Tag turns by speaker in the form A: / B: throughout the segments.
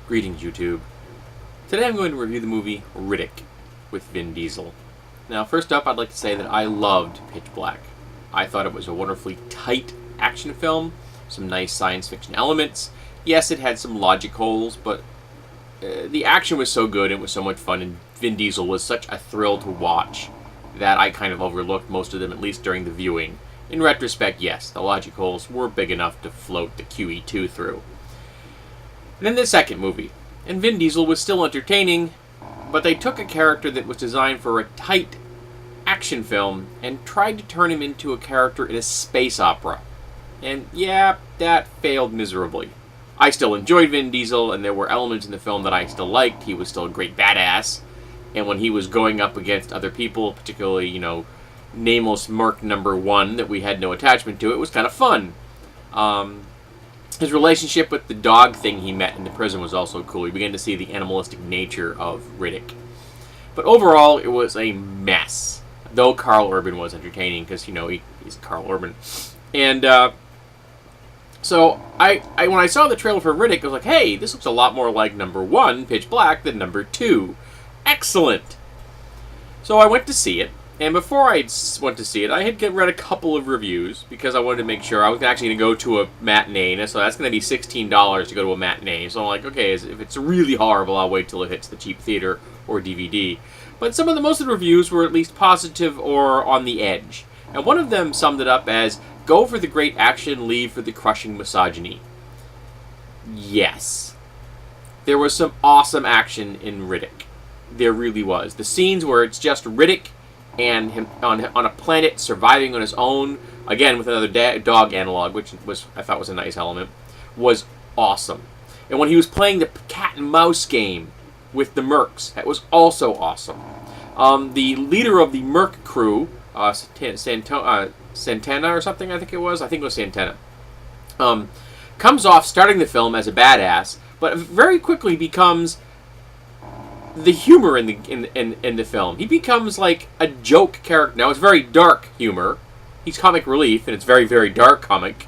A: Greetings, YouTube. Today I'm going to review the movie Riddick with Vin Diesel. Now, first up, I'd like to say that I loved Pitch Black. I thought it was a wonderfully tight action film, some nice science fiction elements. Yes, it had some logic holes, but the action was so good, it was so much fun, and Vin Diesel was such a thrill to watch that I kind of overlooked most of them, at least during the viewing. In retrospect, yes, the logic holes were big enough to float the QE2 through. And then the second movie, and Vin Diesel was still entertaining, but they took a character that was designed for a tight action film and tried to turn him into a character in a space opera. And yeah, that failed miserably. I still enjoyed Vin Diesel, and there were elements in the film that I still liked. He was still a great badass. And when he was going up against other people, particularly, nameless Merc number 1 that we had no attachment to, it was kind of fun. His relationship with the dog thing he met in the prison was also cool. We began to see the animalistic nature of Riddick. But overall, it was a mess. Though Karl Urban was entertaining, because, he's Karl Urban. And, so, when I saw the trailer for Riddick, I was like, hey, this looks a lot more like number 1, Pitch Black, than number 2. Excellent! So I went to see it. And before I went to see it, I had read a couple of reviews because I wanted to make sure I was actually going to go to a matinee, so that's going to be $16 to go to a matinee. So I'm like, okay, if it's really horrible, I'll wait till it hits the cheap theater or DVD. But most of the reviews were at least positive or on the edge. And one of them summed it up as, go for the great action, leave for the crushing misogyny. Yes. There was some awesome action in Riddick. There really was. The scenes where it's just Riddick and him on a planet surviving on his own, again with another dog analog, which I thought was a nice element, was awesome. And when he was playing the cat and mouse game with the Mercs, that was also awesome. The leader of the Merc crew, Santana or something, I think it was Santana, comes off starting the film as a badass, but very quickly becomes the humor in the film. He becomes like a joke character. Now, it's very dark humor. He's comic relief, and it's very, very dark comic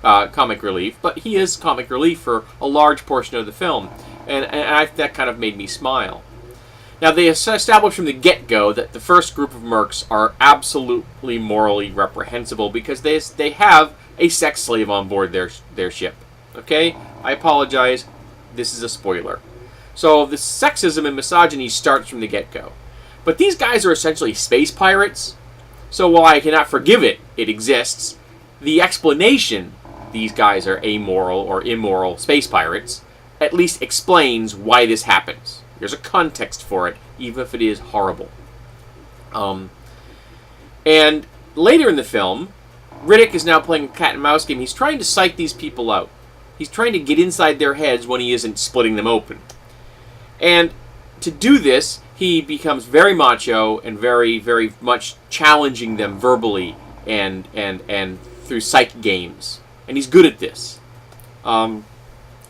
A: relief, but he is comic relief for a large portion of the film, and that kind of made me smile. Now, they established from the get-go that the first group of Mercs are absolutely morally reprehensible because they have a sex slave on board their ship. Okay? I apologize. This is a spoiler. So the sexism and misogyny starts from the get-go. But these guys are essentially space pirates. So while I cannot forgive it exists, the explanation, these guys are amoral or immoral space pirates, at least explains why this happens. There's a context for it, even if it is horrible. And later in the film, Riddick is now playing a cat and mouse game. He's trying to psych these people out. He's trying to get inside their heads when he isn't splitting them open. And to do this, he becomes very macho and very, very much challenging them verbally and through psych games. And he's good at this. And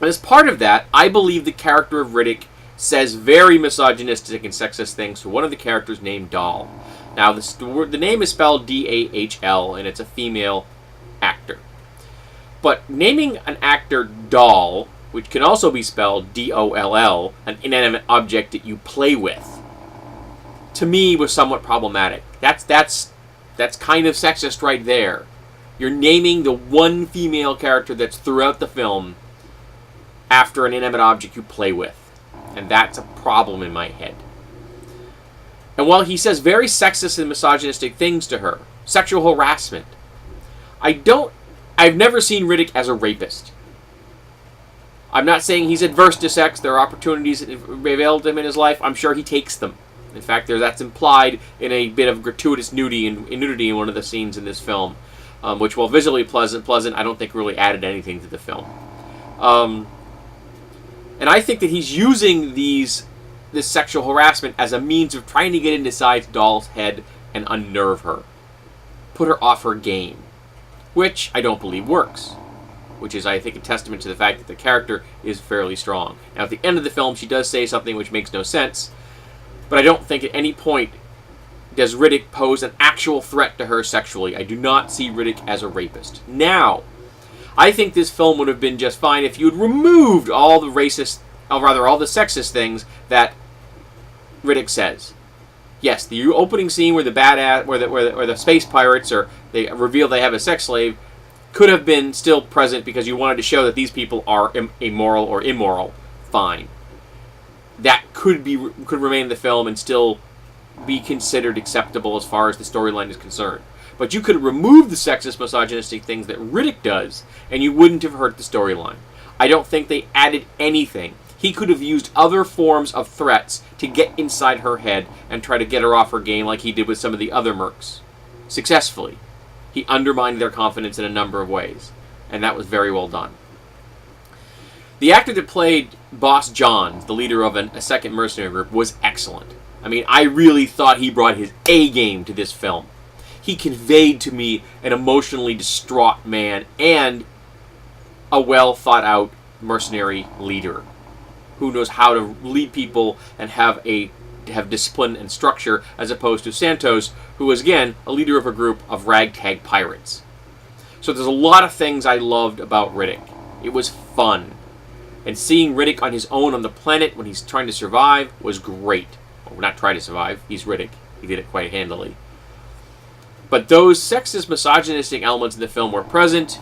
A: as part of that, I believe the character of Riddick says very misogynistic and sexist things to one of the characters named Dahl. Now, the name is spelled D-A-H-L, and it's a female actor. But naming an actor Dahl, which can also be spelled D-O-L-L, an inanimate object that you play with, to me was somewhat problematic. That's kind of sexist right there. You're naming the one female character that's throughout the film after an inanimate object you play with. And that's a problem in my head. And while he says very sexist and misogynistic things to her, sexual harassment, I've never seen Riddick as a rapist. I'm not saying he's adverse to sex. There are opportunities available to him in his life. I'm sure he takes them. In fact, that's implied in a bit of gratuitous nudity in one of the scenes in this film, which, while visually pleasant, I don't think really added anything to the film. And I think that he's using this sexual harassment as a means of trying to get inside Dahl's head and unnerve her. Put her off her game. Which I don't believe works. Which is, I think, a testament to the fact that the character is fairly strong. Now, at the end of the film, she does say something which makes no sense, but I don't think at any point does Riddick pose an actual threat to her sexually. I do not see Riddick as a rapist. Now, I think this film would have been just fine if you had removed all the racist or rather all the sexist things that Riddick says. Yes, the opening scene where the badass, where the space pirates, or they reveal they have a sex slave, could have been still present because you wanted to show that these people are amoral or immoral. Fine. That could remain in the film and still be considered acceptable as far as the storyline is concerned. But you could remove the sexist, misogynistic things that Riddick does, and you wouldn't have hurt the storyline. I don't think they added anything. He could have used other forms of threats to get inside her head and try to get her off her game like he did with some of the other mercs. Successfully. He undermined their confidence in a number of ways. And that was very well done. The actor that played Boss John, the leader of a second mercenary group, was excellent. I mean, I really thought he brought his A-game to this film. He conveyed to me an emotionally distraught man and a well-thought-out mercenary leader who knows how to lead people and have discipline and structure, as opposed to Santos, who was, again, a leader of a group of ragtag pirates. So there's a lot of things I loved about Riddick. It was fun. And seeing Riddick on his own on the planet when he's trying to survive was great. Well, not trying to survive, he's Riddick. He did it quite handily. But those sexist, misogynistic elements in the film were present.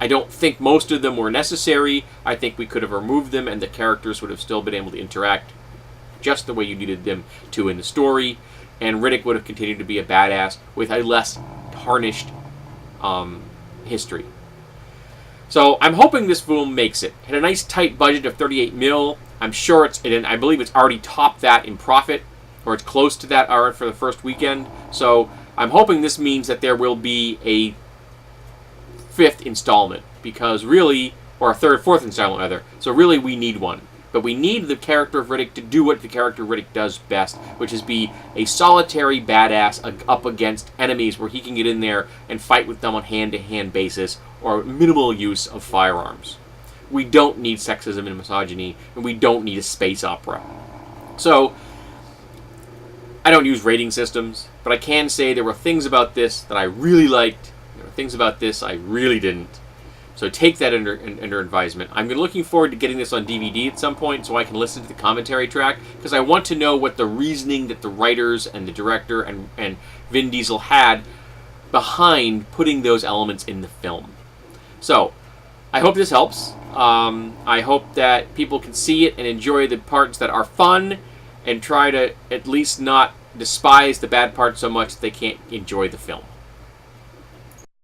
A: I don't think most of them were necessary. I think we could have removed them and the characters would have still been able to interact just the way you needed them to in the story. And Riddick would have continued to be a badass with a less tarnished history. So I'm hoping this film makes it. It had a nice tight budget of 38 mil. I'm sure I believe it's already topped that in profit, or it's close to that for the first weekend. So I'm hoping this means that there will be a fifth installment, because really, or a fourth installment rather. So really, we need one. But we need the character of Riddick to do what the character Riddick does best, which is be a solitary badass up against enemies where he can get in there and fight with them on hand-to-hand basis or minimal use of firearms. We don't need sexism and misogyny, and we don't need a space opera. So, I don't use rating systems, but I can say there were things about this that I really liked. There were things about this I really didn't. So take that under advisement. I'm looking forward to getting this on DVD at some point so I can listen to the commentary track, because I want to know what the reasoning that the writers and the director and Vin Diesel had behind putting those elements in the film. So, I hope this helps. I hope that people can see it and enjoy the parts that are fun and try to at least not despise the bad parts so much that they can't enjoy the film.